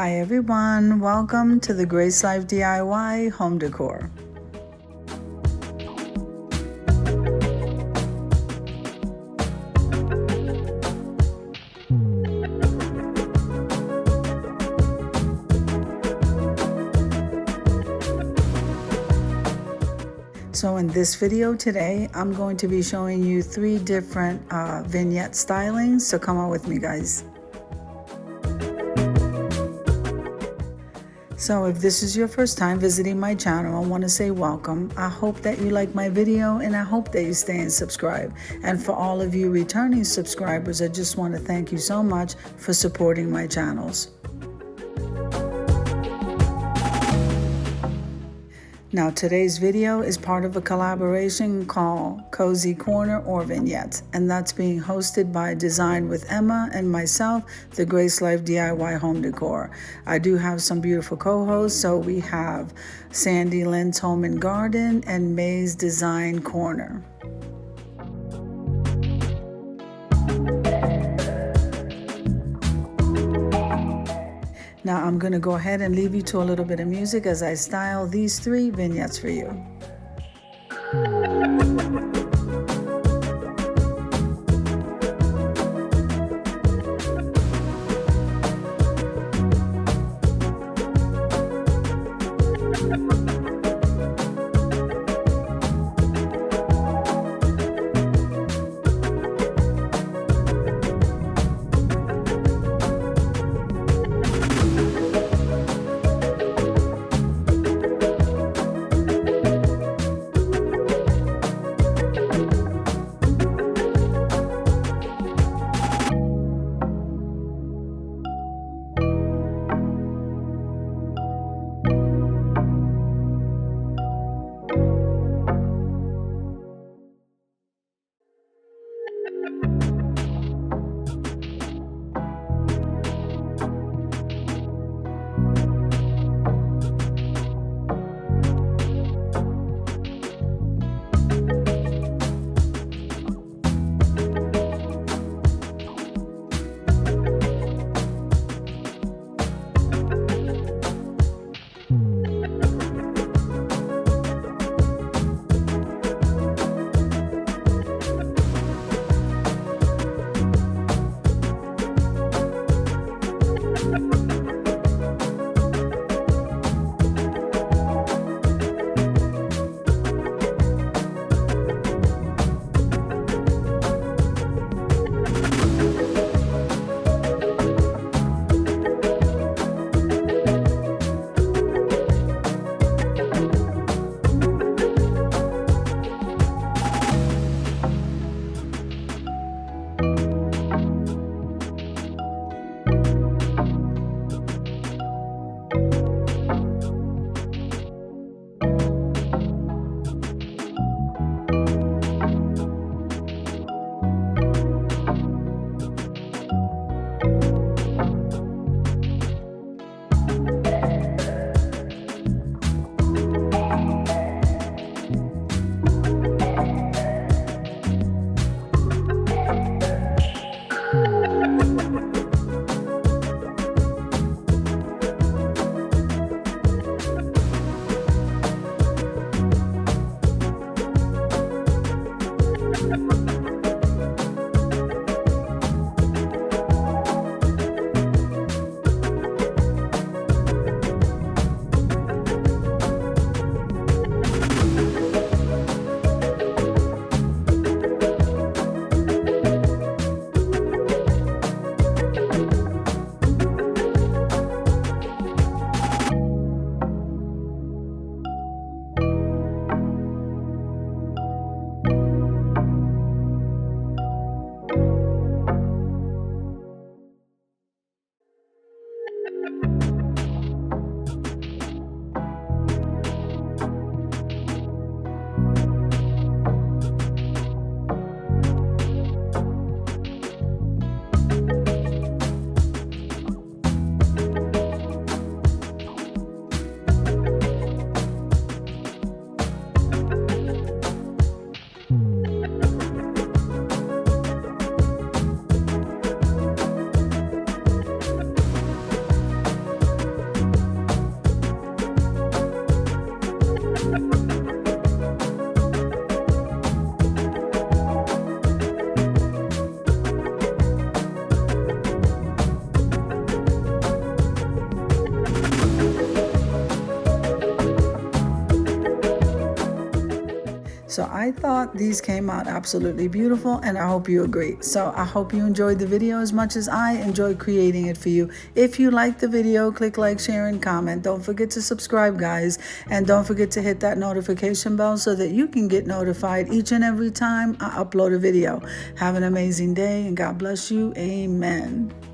Hi everyone, welcome to the Grace Life DIY home decor. So in this video today, I'm going to be showing you 3 different vignette stylings, so come on with me guys. So if this is your first time visiting my channel, I want to say welcome. I hope that you like my video and I hope that you stay and subscribe. And for all of you returning subscribers, I just want to thank you so much for supporting my channels. Now today's video is part of a collaboration called COZY Corner or Vignettes, and that's being hosted by Design with Emma and myself, the Grace Life DIY Home Decor. I do have some beautiful co-hosts, so we have Sandy Lynn's Home and Garden and May's Design Corner. Now I'm going to go ahead and leave you to a little bit of music as I style these 3 vignettes for you. So I thought these came out absolutely beautiful, and I hope you agree. So I hope you enjoyed the video as much as I enjoyed creating it for you. If you liked the video, click like, share, and comment. Don't forget to subscribe, guys, and don't forget to hit that notification bell so that you can get notified each and every time I upload a video. Have an amazing day, and God bless you. Amen.